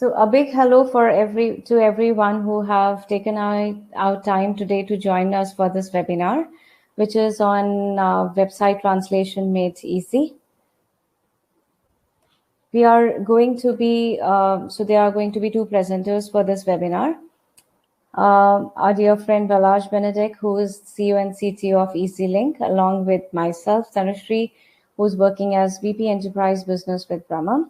So a big hello to everyone who have taken out time today to join us for this webinar, which is on website translation made easy. We are going to be there are going to be two presenters for this webinar. Our dear friend Balaj Benedek, who is CEO and CTO of EasyLink, along with myself, Tanushree, who's working as VP Enterprise Business with Braahmam.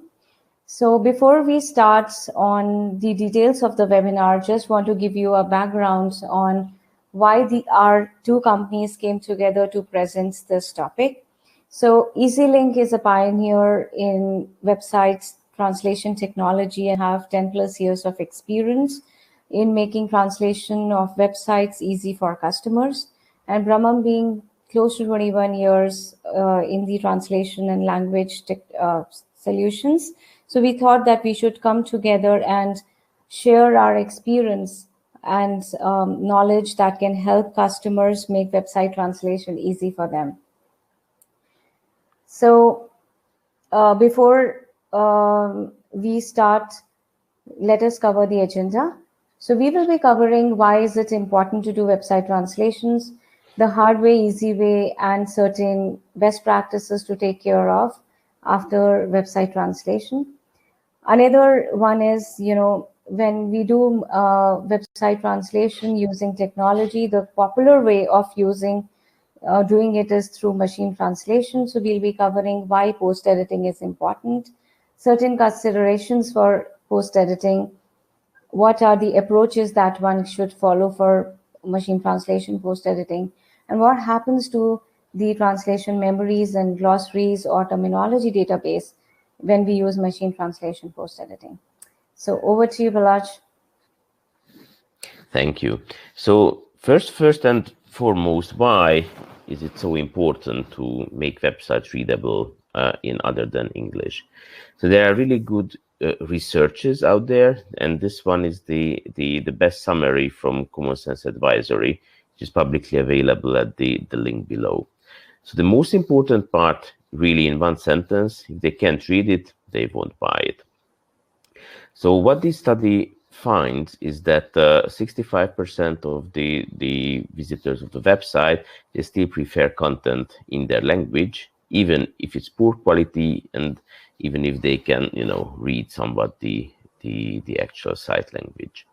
So before we start on the details of the webinar, just want to give you a background on why our two companies came together to present this topic. So EasyLink is a pioneer in websites translation technology and have 10 plus years of experience in making translation of websites easy for customers. And Braahmam being close to 21 years in the translation and language solutions. So we thought that we should come together and share our experience and knowledge that can help customers make website translation easy for them. So before we start, let us cover the agenda. So we will be covering why is it important to do website translations, the hard way, easy way, and certain best practices to take care of after website translation. Another one is, when we do website translation using technology, the popular way of doing it is through machine translation. So we'll be covering why post-editing is important, certain considerations for post-editing, what are the approaches that one should follow for machine translation post-editing, and what happens to the translation memories and glossaries or terminology database when we use machine translation post-editing. So over to you, Balaj. Thank you. So first and foremost, why is it so important to make websites readable in other than English? So there are really good researches out there, and this one is the best summary from Common Sense Advisory, which is publicly available at the link below. So the most important part, really in one sentence, if they can't read it, they won't buy it. So what this study finds is that 65% of the visitors of the website, they still prefer content in their language, even if it's poor quality and even if they can, read somewhat the actual site language.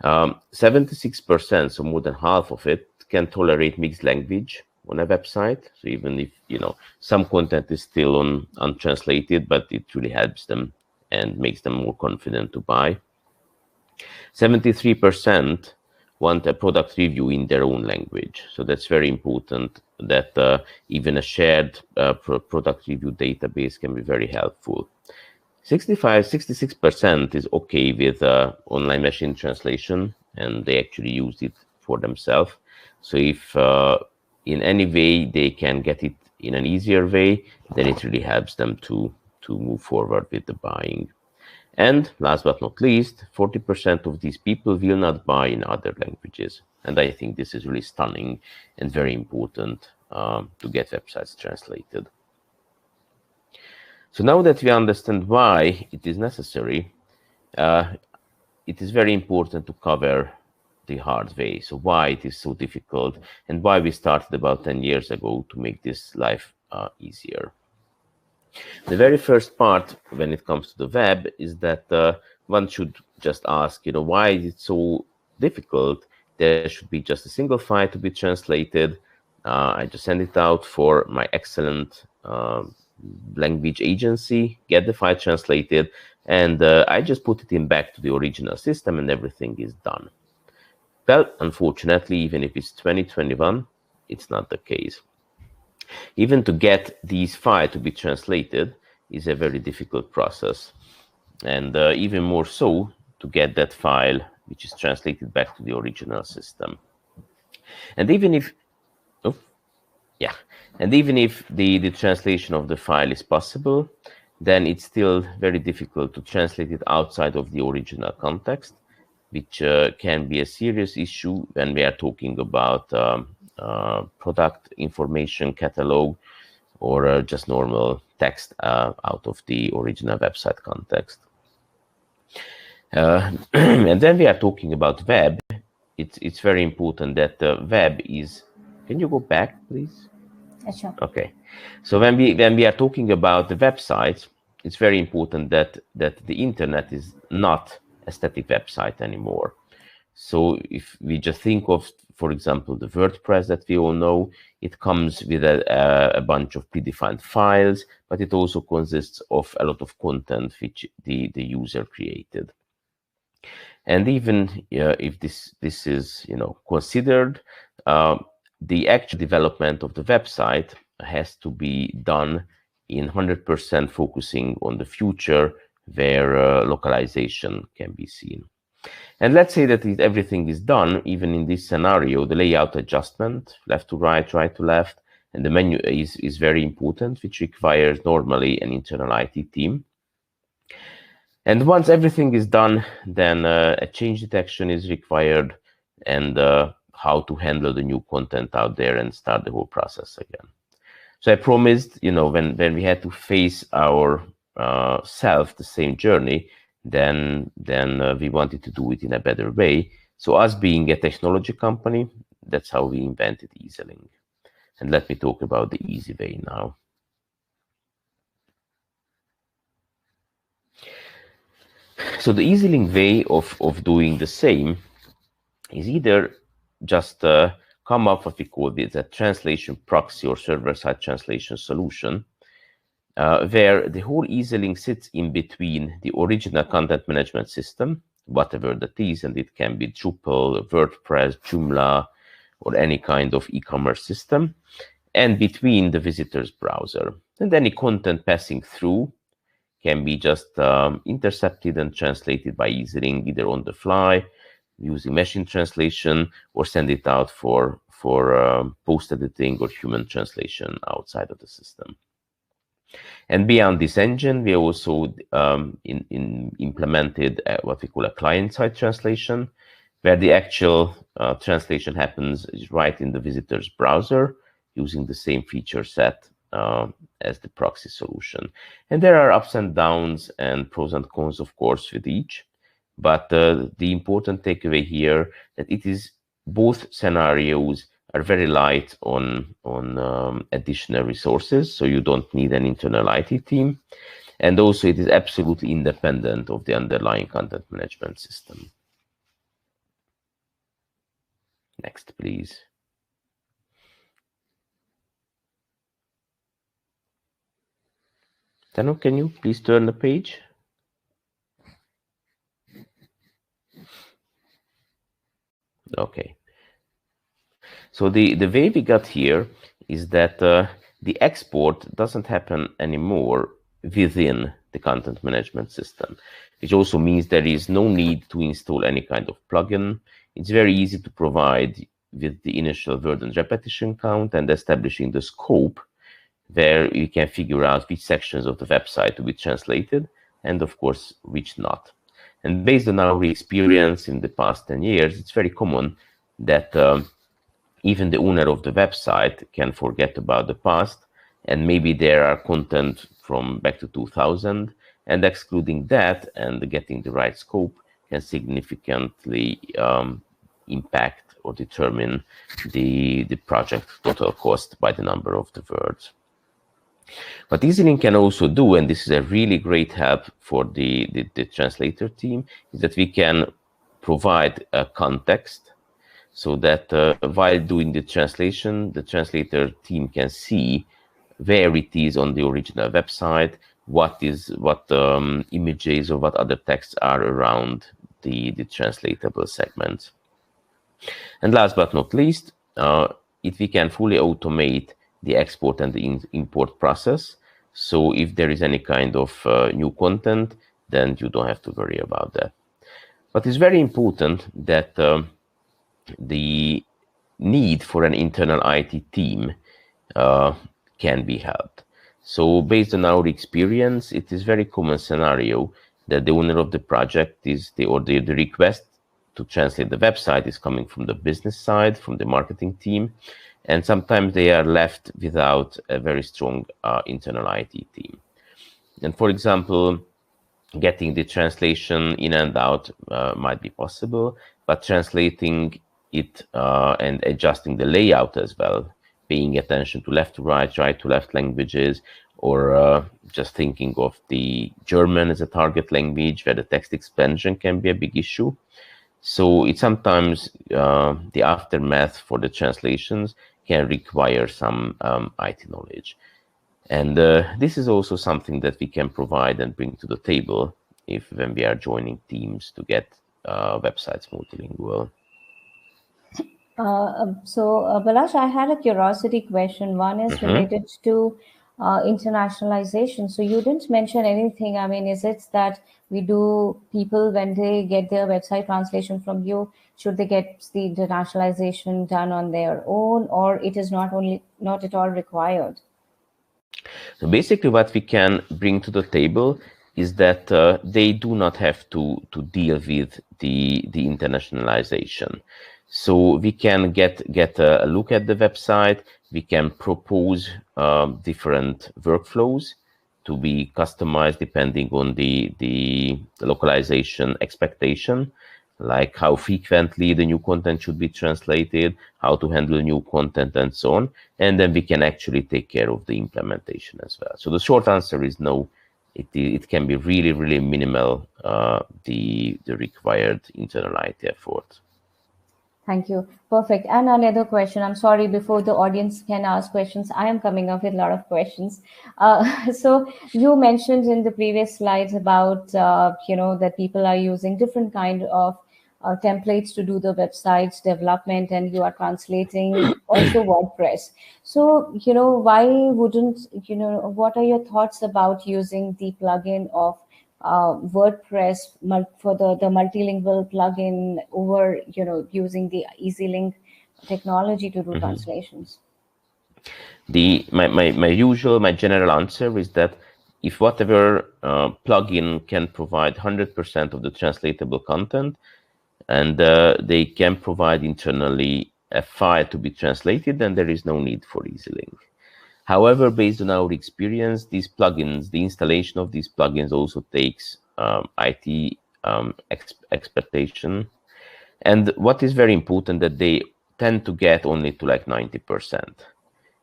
76%, so more than half of it, can tolerate mixed language on a website. So even if, some content is still untranslated, but it really helps them and makes them more confident to buy. 73% want a product review in their own language. So that's very important that even a shared product review database can be very helpful. 66% is okay with online machine translation, and they actually use it for themselves. So if in any way they can get it in an easier way, then it really helps them to move forward with the buying. And last but not least, 40% of these people will not buy in other languages. And I think this is really stunning and very important to get websites translated. So now that we understand why it is necessary, it is very important to cover the hard way. So why it is so difficult and why we started about 10 years ago to make this life easier. The very first part when it comes to the web is that one should just ask, why is it so difficult? There should be just a single file to be translated. I just send it out for my excellent language agency, get the file translated, and I just put it in back to the original system and everything is done. Well, unfortunately, even if it's 2021, it's not the case. Even to get these files to be translated is a very difficult process. And even more so to get that file, which is translated back to the original system. And even if, the translation of the file is possible, then it's still very difficult to translate it outside of the original context, which can be a serious issue when we are talking about product information catalog or just normal text out of the original website context. And then we are talking about web. It's very important that the web is. Can you go back, please? Sure. Okay. So when we are talking about the websites, it's very important that the internet is not a static website anymore. So if we just think of, for example, the WordPress that we all know, it comes with a bunch of predefined files, but it also consists of a lot of content which the user created. And even if this is considered, the actual development of the website has to be done in 100% focusing on the future, where localization can be seen. And let's say that everything is done, even in this scenario, the layout adjustment, left to right, right to left, and the menu is very important, which requires normally an internal IT team. And once everything is done, then a change detection is required, and how to handle the new content out there and start the whole process again. So I promised, when we had to face our self the same journey, then we wanted to do it in a better way. So us being a technology company, that's how we invented EasyLink. And let me talk about the easy way now. So the EasyLink way of doing the same is either just come up what we call with a translation proxy or server-side translation solution, where the whole EasyLink sits in between the original content management system, whatever that is, and it can be Drupal, WordPress, Joomla, or any kind of e-commerce system, and between the visitor's browser. And any content passing through can be just intercepted and translated by EasyLink either on the fly, using machine translation, or send it out for post-editing or human translation outside of the system. And beyond this engine, we also implemented what we call a client-side translation, where the actual translation happens right in the visitor's browser using the same feature set as the proxy solution. And there are ups and downs and pros and cons, of course, with each. But the important takeaway here that it is both scenarios are very light on additional resources, so you don't need an internal IT team, and also it is absolutely independent of the underlying content management system. Next, please. Tanu, can you please turn the page? Okay. So the way we got here is that the export doesn't happen anymore within the content management system, which also means there is no need to install any kind of plugin. It's very easy to provide with the initial word and repetition count and establishing the scope, where you can figure out which sections of the website to be translated and, of course, which not. And based on our experience in the past 10 years, it's very common that even the owner of the website can forget about the past, and maybe there are content from back to 2000, and excluding that and getting the right scope can significantly impact or determine the project total cost by the number of the words. What EasyLink can also do, and this is a really great help for the translator team, is that we can provide a context so that while doing the translation, the translator team can see where it is on the original website, what images or what other texts are around the translatable segments. And last but not least, if we can fully automate the export and the import process, so if there is any kind of new content, then you don't have to worry about that. But it's very important that the need for an internal IT team can be helped. So based on our experience, it is very common scenario that the owner of the project is the request to translate the website is coming from the business side, from the marketing team, and sometimes they are left without a very strong internal IT team. And for example, getting the translation in and out might be possible, but translating it and adjusting the layout as well, paying attention to left to right to left languages, or just thinking of the German as a target language where the text expansion can be a big issue. So it sometimes the aftermath for the translations can require some IT knowledge. And this is also something that we can provide and bring to the table if when we are joining teams to get websites multilingual. Balash, I had a curiosity question. One is Mhm. related to internationalization. So you didn't mention anything. I mean, is it that we do people when they get their website translation from you, should they get the internationalization done on their own, or it is not at all required? So basically, what we can bring to the table is that they do not have to deal with the internationalization. So we can get a look at the website. We can propose different workflows to be customized depending on the localization expectation, like how frequently the new content should be translated, how to handle new content, and so on. And then we can actually take care of the implementation as well. So the short answer is no. It can be really, really minimal, the required internal IT effort. Thank you. Perfect. And another question. I'm sorry, before the audience can ask questions, I am coming up with a lot of questions. So you mentioned in the previous slides about, that people are using different kind of templates to do the websites development, and you are translating also WordPress. So, why wouldn't, what are your thoughts about using the plugin of WordPress for the multilingual plugin over using the EasyLink technology to do Mhm. translations? My general answer is that if whatever plugin can provide 100% of the translatable content, and they can provide internally a file to be translated, then there is no need for EasyLink. However, based on our experience, these plugins, the installation of these plugins also takes IT expectation. And what is very important that they tend to get only to like 90%,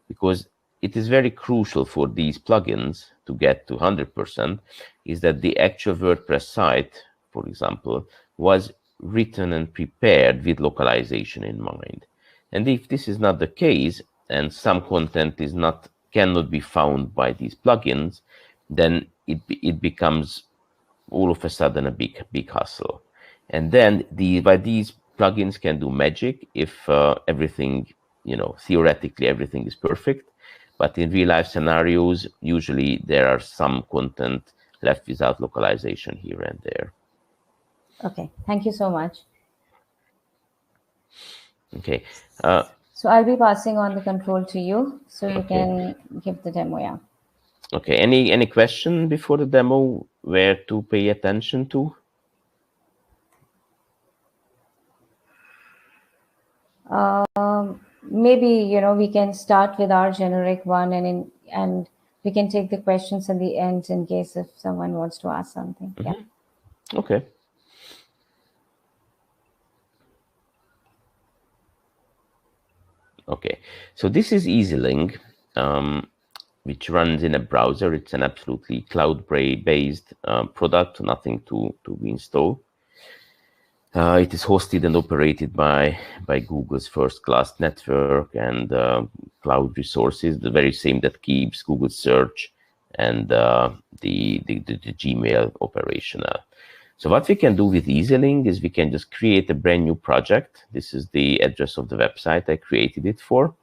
because it is very crucial for these plugins to get to 100% is that the actual WordPress site, for example, was written and prepared with localization in mind. And if this is not the case, and some content cannot be found by these plugins, then it becomes all of a sudden a big hustle. And then these plugins can do magic if everything, theoretically everything is perfect, but in real life scenarios, usually there are some content left without localization here and there. Okay, thank you so much. Okay. Uh, So I'll be passing on the control to you so you okay. can give the demo. Yeah. Okay. Any question before the demo where to pay attention to? Maybe we can start with our generic one, and we can take the questions in the end in case if someone wants to ask something. Yeah. Okay. Okay. So this is EasyLink, which runs in a browser. It's an absolutely cloud-based product, nothing to install. It is hosted and operated by Google's first-class network and cloud resources, the very same that keeps Google search and the Gmail operational. So what we can do with EasyLink is we can just create a brand new project. This is the address of the website I created it for.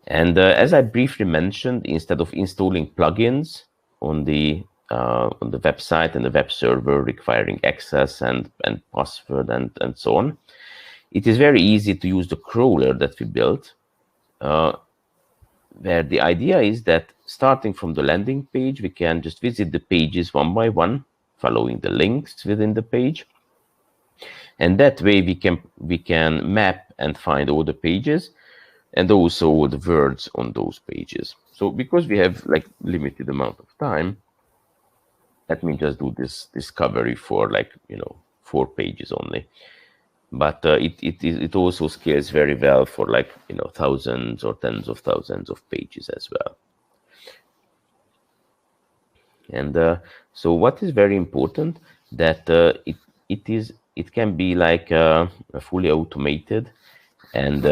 And as I briefly mentioned, instead of installing plugins on the website and the web server requiring access and password and so on, it is very easy to use the crawler that we built, where the idea is that starting from the landing page, we can just visit the pages one by one, following the links within the page. And that way we can map and find all the pages and also the words on those pages. So because we have like limited amount of time, let me just do this discovery for like 4 pages only. But it also scales very well for like thousands or tens of thousands of pages as well. And so what is very important that it can be like fully automated, and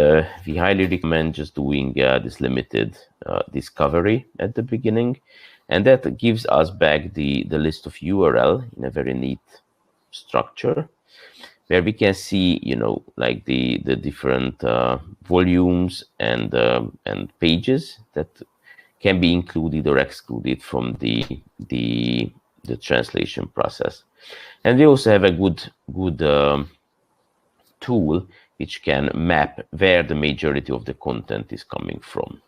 we highly recommend just doing this limited discovery at the beginning, and that gives us back the list of URL in a very neat structure, where we can see like the different volumes and pages that can be included or excluded from the translation process. And we also have a good tool which can map where the majority of the content is coming from.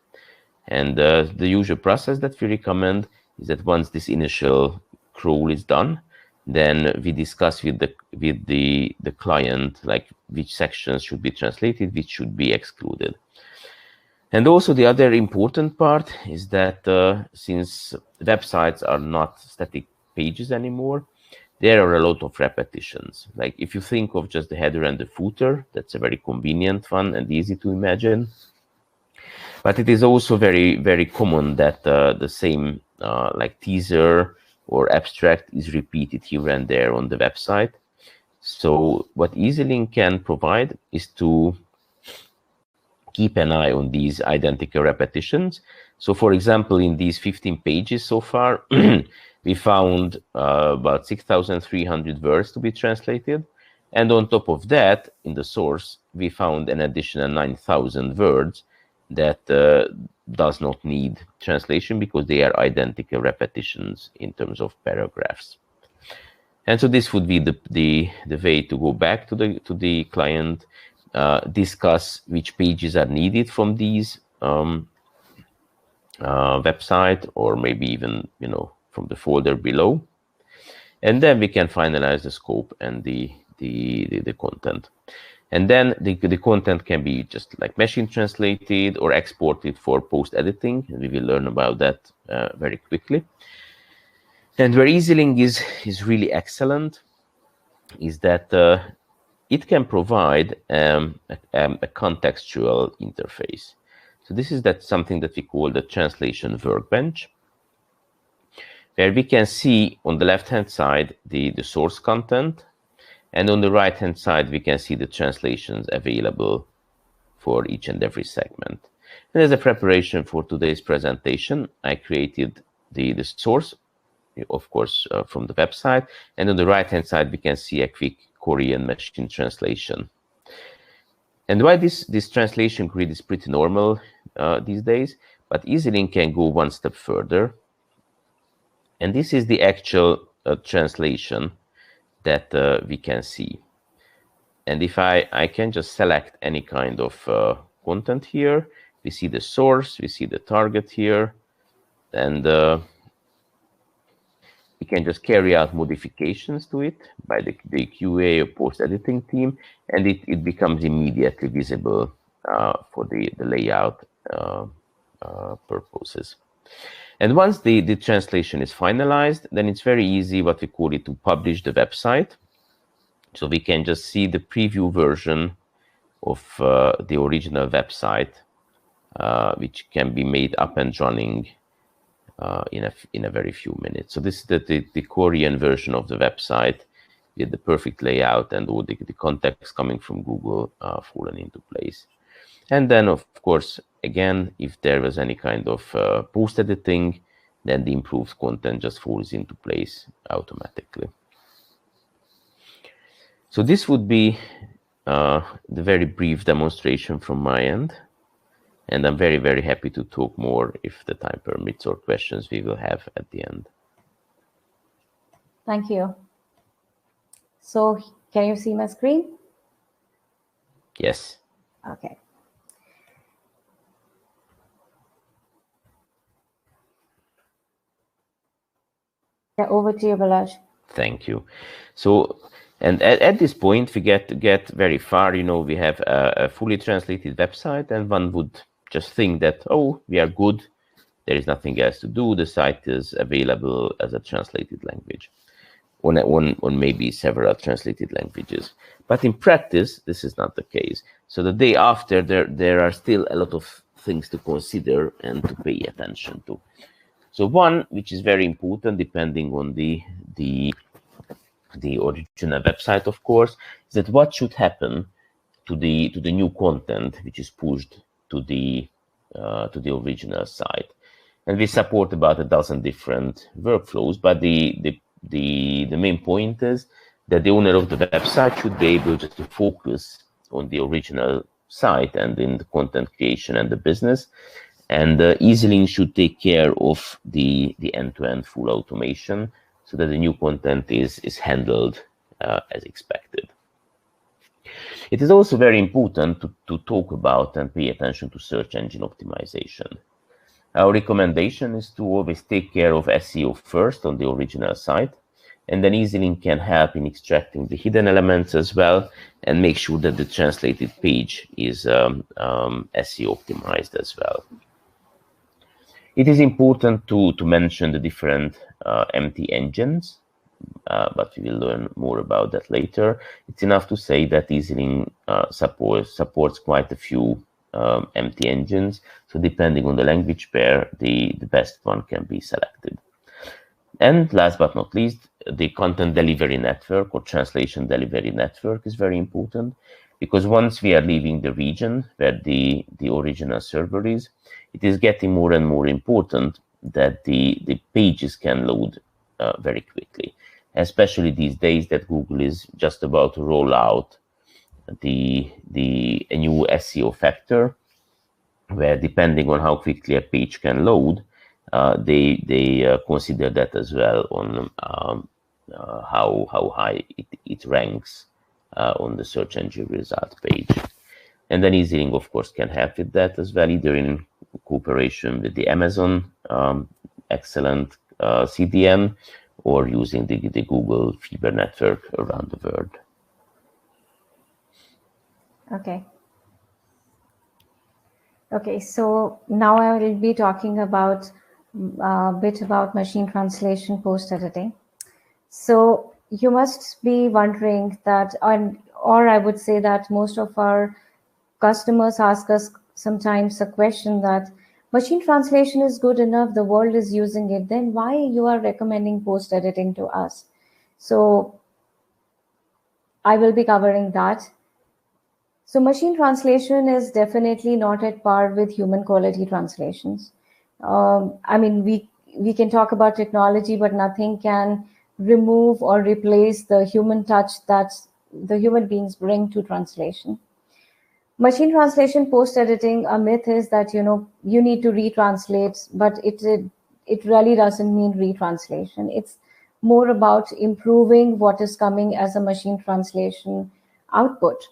And the usual process that we recommend is that once this initial crawl is done, then we discuss with the client like which sections should be translated, which should be excluded. And also the other important part is that since websites are not static pages anymore, there are a lot of repetitions. Like if you think of just the header and the footer, that's a very convenient one and easy to imagine. But it is also very, very common that the same like teaser or abstract is repeated here and there on the website. So what EasyLink can provide is to keep an eye on these identical repetitions. So for example, in these 15 pages so far, we found about 6,300 words to be translated. And on top of that, in the source, we found an additional 9,000 words that does not need translation because they are identical repetitions in terms of paragraphs. And so this would be the way to go back to the client, discuss which pages are needed from these website, or maybe even from the folder below, and then we can finalize the scope and the content. And then the content can be just like machine translated or exported for post editing, and we will learn about that very quickly. And where EasyLink is really excellent is that it can provide a contextual interface. So this is something that we call the translation workbench, where we can see on the left-hand side the source content, and on the right-hand side we can see the translations available for each and every segment. And as a preparation for today's presentation, I created the source, of course, from the website, and on the right-hand side we can see a quick Korean machine translation. And why this translation grid is pretty normal these days, but EasyLink can go one step further. And this is the actual translation that we can see. And if I can just select any kind of content here, we see the source, we see the target here, and we can just carry out modifications to it by the QA or post-editing team, and it becomes immediately visible for the layout purposes. And once the translation is finalized, then it's very easy, what we call it, to publish the website. So we can just see the preview version of the original website, which can be made up and running in a very few minutes. So this is the Korean version of the website with the perfect layout and all the context coming from Google fallen into place. And then, of course, again, if there was any kind of post editing, then the improved content just falls into place automatically. So this would be the very brief demonstration from my end. And I'm very, very happy to talk more if the time permits, or questions we will have at the end. Thank you. So can you see my screen? Yes. Okay. Yeah, over to you, Balazs. Thank you. So, and at this point, we get very far. We have a fully translated website, and one would just think that, oh, we are good there is nothing else to do. The site is available as a translated language on maybe several translated languages. But in practice, this is not the case. So the day after, there are still a lot of things to consider and to pay attention to. So one, which is very important, depending on the original website, of course, is that what should happen to the new content which is pushed to the original site. And we support about a dozen different workflows, but the main point is that the owner of the website should be able just to focus on the original site and in the content creation and the business. And EasyLink should take care of the end-to-end full automation so that the new content is handled as expected. It is also very important to talk about and pay attention to search engine optimization. Our recommendation is to always take care of SEO first on the original site, and then EasyLink can help in extracting the hidden elements as well and make sure that the translated page is SEO optimized as well. It is important to mention the different MT engines, but we will learn more about that later. It's enough to say that EasyLink supports quite a few MT engines, so depending on the language pair, the best one can be selected. And last but not least, the content delivery network or translation delivery network is very important, because once we are leaving the region where the original server is, it is getting more and more important that the pages can load very quickly, especially these days that Google is just about to roll out a new SEO factor, where depending on how quickly a page can load, they consider that as well on how high it ranks on the search engine result page. And then EasyLink, of course, can help with that as well, either in cooperation with the Amazon excellent CDN or using the Google Fiber network around the world. Okay, so now I will be talking about a bit about machine translation post-editing. So you must be wondering that, or I would say that most of our customers ask us sometimes a question that machine translation is good enough, the world is using it, then why you are recommending post-editing to us? So I will be covering that. So machine translation is definitely not at par with human quality translations. I mean, we can talk about technology, but nothing can remove or replace the human touch that the human beings bring to translation. Machine translation post-editing, a myth is that, you need to retranslate, but it really doesn't mean retranslation. It's more about improving what is coming as a machine translation output.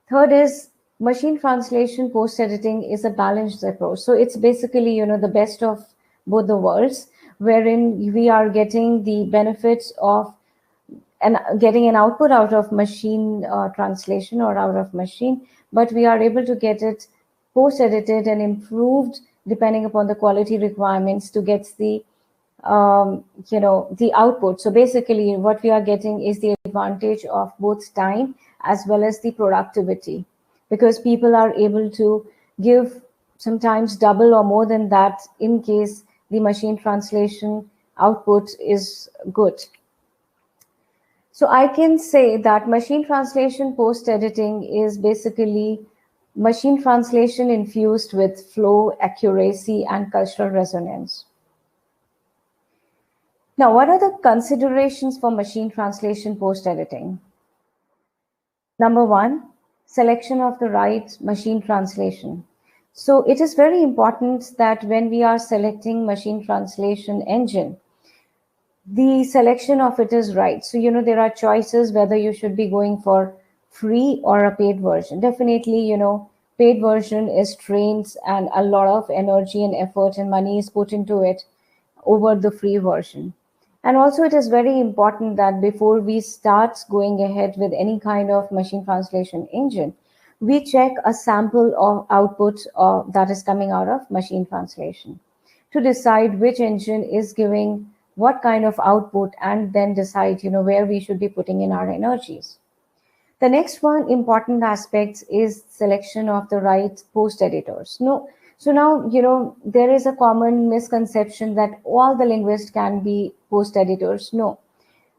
Third is machine translation post-editing is a balanced approach. So it's basically, the best of both the worlds, wherein we are getting the benefits of and getting an output out of machine translation or out of machine, but we are able to get it post-edited and improved depending upon the quality requirements to get the the output. So basically what we are getting is the advantage of both time as well as the productivity, because people are able to give sometimes double or more than that in case the machine translation output is good. So I can say that machine translation post-editing is basically machine translation infused with flow, accuracy, and cultural resonance. Now, what are the considerations for machine translation post-editing? Number one, selection of the right machine translation. So it is very important that when we are selecting machine translation engine, the selection of it is right. So, there are choices whether you should be going for free or a paid version. Definitely, paid version is trained and a lot of energy and effort and money is put into it over the free version. And also it is very important that before we start going ahead with any kind of machine translation engine, we check a sample of output that is coming out of machine translation. to decide which engine is giving what kind of output, and then decide, where we should be putting in our energies. The next one important aspect is selection of the right post editors. No, so now, there is a common misconception that all the linguists can be post editors. No,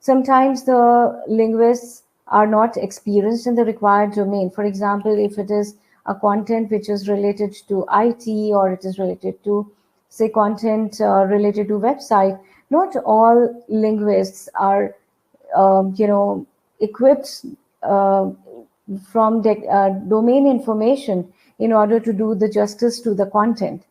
sometimes the linguists are not experienced in the required domain. For example, if it is a content which is related to IT, or it is related to, say, content related to website, not all linguists are, equipped uh, from domain information in order to do the justice to the content.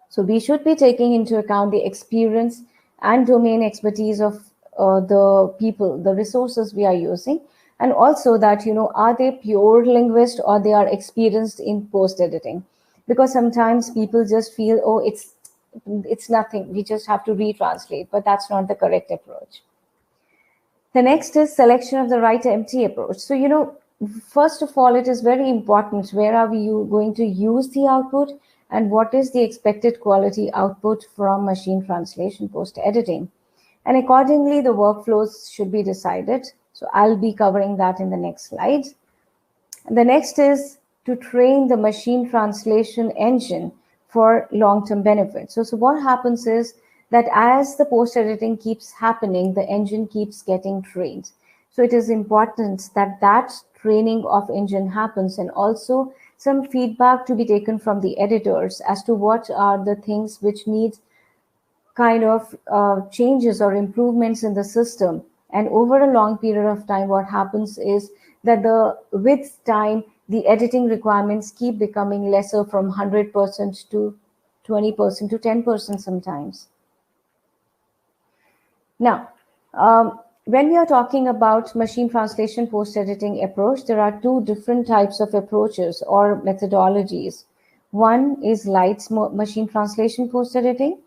So we should be taking into account the experience and domain expertise of the people, the resources we are using, and also that, are they pure linguists or they are experienced in post editing? Because sometimes people just feel, oh, it's nothing. We just have to retranslate, but that's not the correct approach. The next is selection of the right MT approach. So, first of all, it is very important where are we going to use the output, and what is the expected quality output from machine translation post editing. And accordingly, the workflows should be decided. So I'll be covering that in the next slide. The next is to train the machine translation engine for long-term benefits. So what happens is that as the post-editing keeps happening, the engine keeps getting trained. So it is important that that training of engine happens, and also some feedback to be taken from the editors as to what are the things which need kind of changes or improvements in the system. And over a long period of time, what happens is that with time, the editing requirements keep becoming lesser from 100% to 20% to 10% sometimes. Now, when we are talking about machine translation post-editing approach, there are two different types of approaches or methodologies. One is light machine translation post-editing,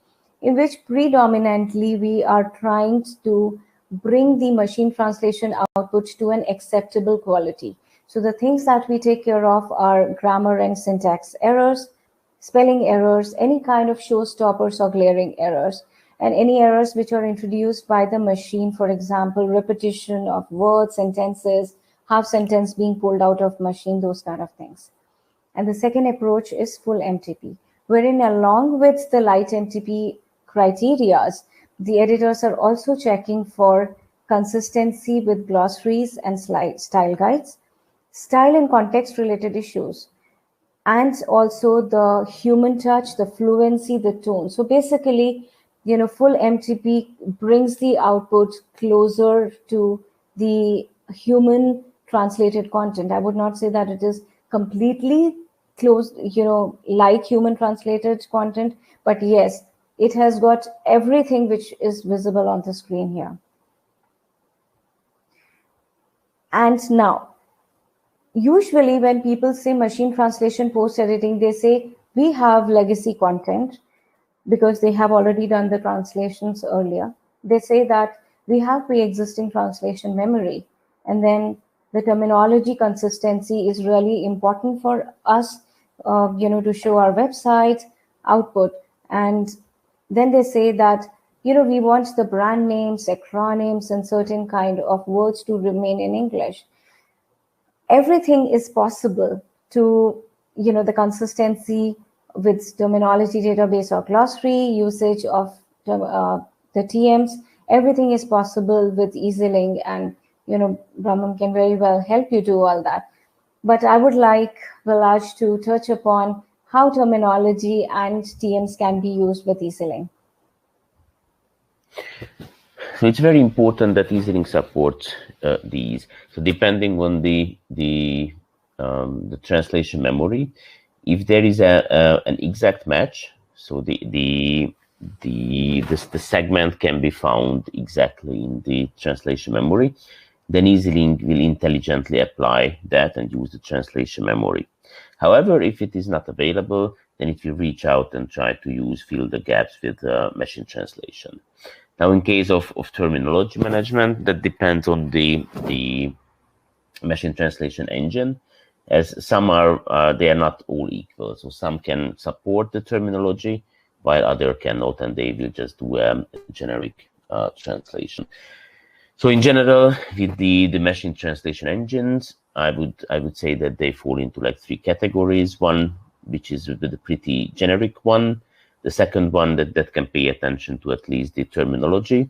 in which predominantly we are trying to bring the machine translation output to an acceptable quality. So the things that we take care of are grammar and syntax errors, spelling errors, any kind of showstoppers or glaring errors, and any errors which are introduced by the machine, for example, repetition of words, sentences, half sentence being pulled out of machine, those kind of things. And the second approach is full MTP, wherein along with the light MTP criterias, the editors are also checking for consistency with glossaries and style guides, style and context related issues, and also the human touch, the fluency, the tone. So basically, full MTP brings the output closer to the human translated content. I would not say that it is completely close, like human translated content, but yes, it has got everything which is visible on the screen here. And now, usually when people say machine translation post editing, they say we have legacy content because they have already done the translations earlier. They say that we have pre-existing translation memory, and then the terminology consistency is really important for us, to show our website output. And then they say that, we want the brand names, acronyms, and certain kind of words to remain in English. Everything is possible to, the consistency with terminology database or glossary, usage of the TMs, everything is possible with EasyLink, and, Braahmam can very well help you do all that. But I would like Vilash to touch upon how terminology and TMs can be used with EasyLink. So it's very important that EasyLink supports these. So depending on the translation memory, if there is an exact match, so the segment can be found exactly in the translation memory, then EasyLink will intelligently apply that and use the translation memory. However, if it is not available, then it will reach out and try to fill the gaps with machine translation. Now, in case of terminology management, that depends on the machine translation engine, as some they are not all equal. So some can support the terminology, while other cannot, and they will just do a generic translation. So in general, with the machine translation engines, I would say that they fall into like three categories. One, which is the pretty generic one. The second one that can pay attention to at least the terminology.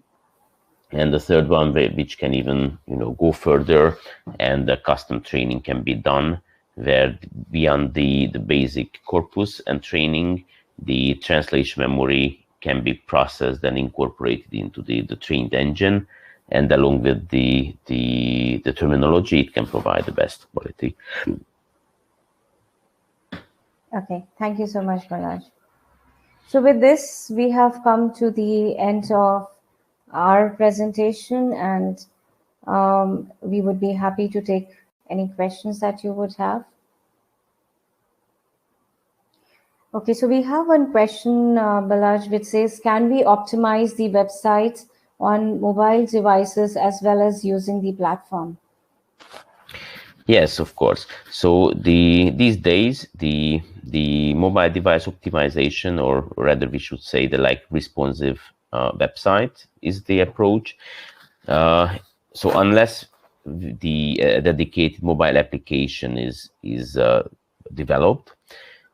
And the third one, which can even go further, and the custom training can be done, where beyond the basic corpus and training, the translation memory can be processed and incorporated into the trained engine, and along with the terminology, it can provide the best quality. Okay, thank you so much, Balaj. So with this, we have come to the end of our presentation, and we would be happy to take any questions that you would have. Okay, so we have one question, Balaj, which says, can we optimize the websites on mobile devices as well as using the platform? Yes, of course. So these days the mobile device optimization, or rather we should say the responsive website, is the approach. So unless the dedicated mobile application is developed,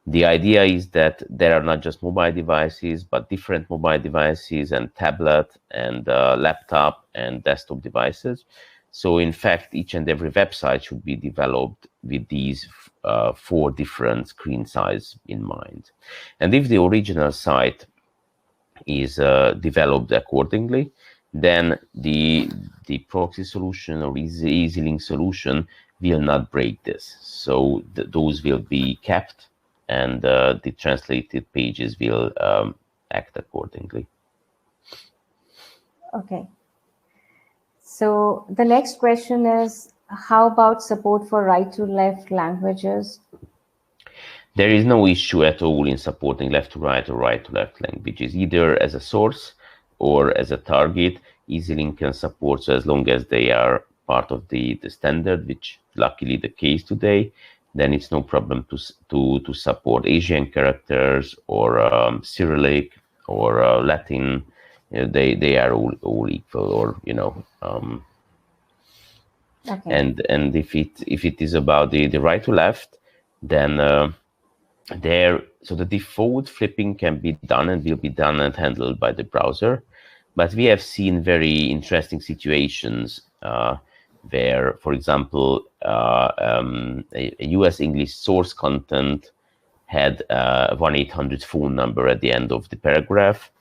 the idea is that there are not just mobile devices, but different mobile devices and tablet and laptop and desktop devices. So in fact, each and every website should be developed with these 4 different screen size in mind. And if the original site is developed accordingly, then the proxy solution or EasyLink solution will not break this. So those will be kept, and the translated pages will act accordingly. Okay. So the next question is, how about support for right to left languages? There is no issue at all in supporting left to right or right to left languages, either as a source or as a target. EasyLink can support, so as long as they are part of the standard, which luckily the case today, then it's no problem to support Asian characters or Cyrillic or Latin. They are all equal, or Okay. and if it is about the right to left, then so the default flipping can be done and will be done and handled by the browser. But we have seen very interesting situations where, for example, a US English source content had a 1-800 phone number at the end of the paragraph,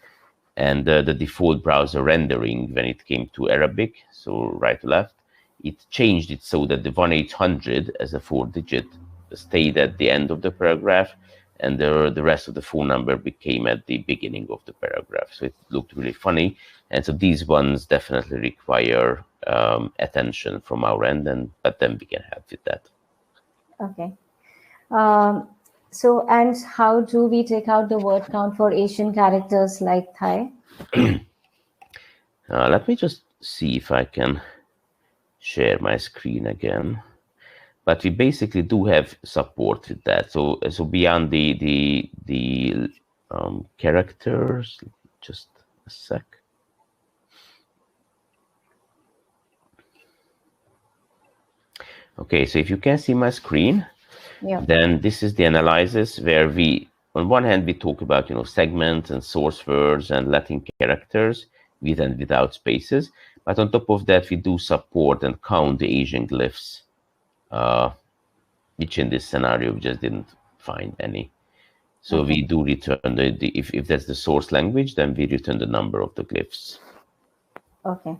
and the default browser rendering, when it came to Arabic, so right to left, it changed it so that the 1-800 as a 4-digit stayed at the end of the paragraph, and the rest of the phone number became at the beginning of the paragraph. So it looked really funny. And so these ones definitely require attention from our end, but then we can help with that. Okay. So, and how do we take out the word count for Asian characters like Thai? Let me just see if I can share my screen again. But we basically do have support with that. So beyond the characters, just a sec. Okay, so if you can see my screen, then this is the analysis where we, on one hand, we talk about segments and source words and Latin characters with and without spaces. But on top of that, we do support and count the Asian glyphs, which in this scenario we just didn't find any. So we do return if that's the source language, then we return the number of the glyphs. Okay.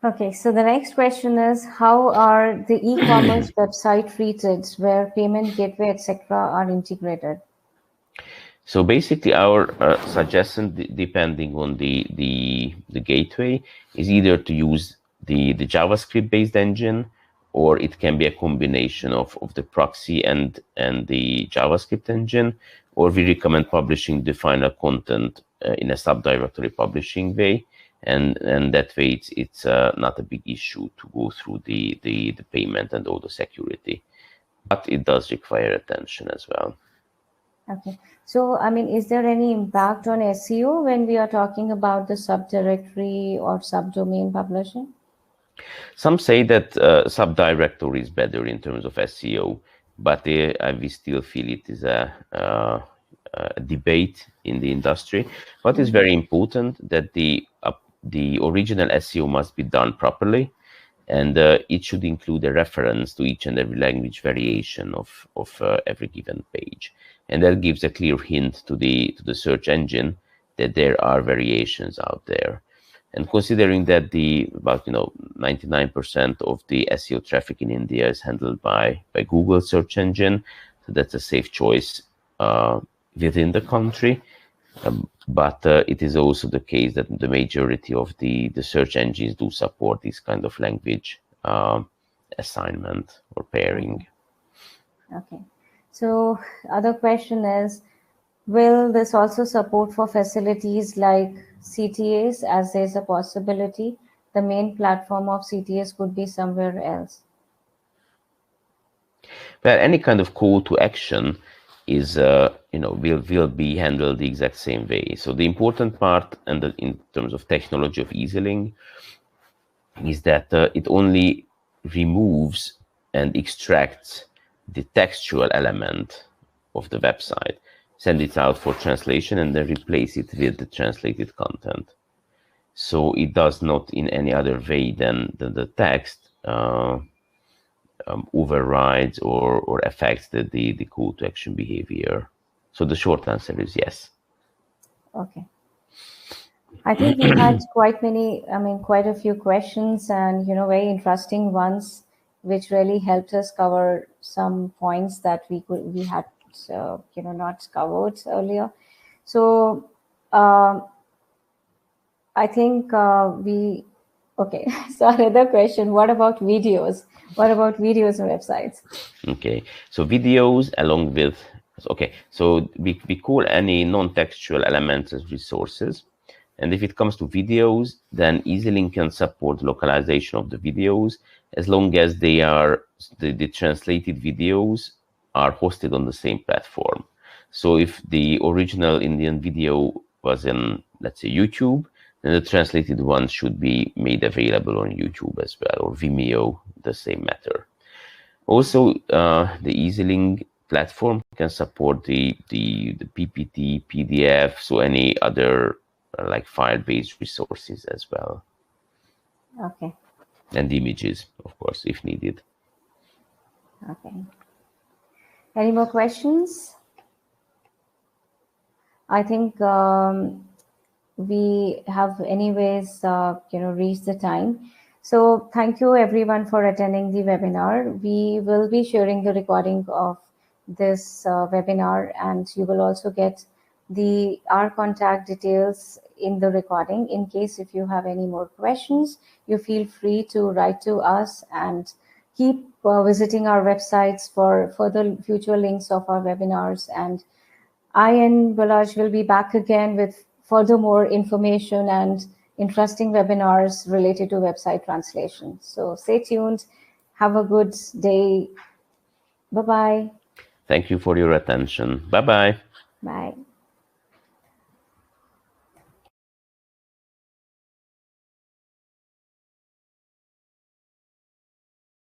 Okay, so the next question is, how are the e-commerce website treated where payment gateway, etc., are integrated? So basically, our suggestion, depending on the gateway, is either to use the JavaScript-based engine, or it can be a combination of the proxy and the JavaScript engine, or we recommend publishing the final content in a subdirectory publishing way, and that way it's not a big issue to go through the payment and all the security, but it does require attention as well. Okay. So, I mean, is there any impact on SEO when we are talking about the subdirectory or subdomain publishing? Some say that subdirectory is better in terms of SEO, but we still feel it is a debate in the industry. What is very important that the original SEO must be done properly, and it should include a reference to each and every language variation of every given page, and that gives a clear hint to the search engine that there are variations out there. And considering that the about 99% of the SEO traffic in India is handled by Google search engine, so that's a safe choice within the country. But it is also the case that the majority of the search engines do support this kind of language assignment or pairing. Okay. So, other question is, will this also support for facilities like CTAs, as there's a possibility the main platform of CTAs could be somewhere else? Well, any kind of call to action is will be handled the exact same way. So the important part, and in terms of technology of EasyLink, is that it only removes and extracts the textual element of the website, send it out for translation, and then replace it with the translated content. So it does not in any other way than the text overrides or affects the call to action behavior. So the short answer is yes. Okay. I think we had quite a few questions and, very interesting ones, which really helped us cover some points that we had, not covered earlier. So, I think okay. So another question, what about videos? What about videos on websites? Okay, so videos along with, okay, so we call any non-textual elements as resources. And if it comes to videos, then EasyLink can support localization of the videos as long as they are, the translated videos are hosted on the same platform. So if the original Indian video was in, let's say, YouTube, then the translated one should be made available on YouTube as well, or Vimeo, the same matter. Also, the EasyLink platform can support the PPT, PDF, so any other like file-based resources as well, Okay. and images, of course, if needed. Okay. Any more questions? I think we have anyways, reached the time. So thank you everyone for attending the webinar. We will be sharing the recording of this webinar, and you will also get our contact details in the recording. In case if you have any more questions, you feel free to write to us, and keep visiting our websites for further future links of our webinars. And I and Balaj will be back again with furthermore information and interesting webinars related to website translation. So stay tuned. Have a good day. Bye-bye. Thank you for your attention. Bye-bye. Bye.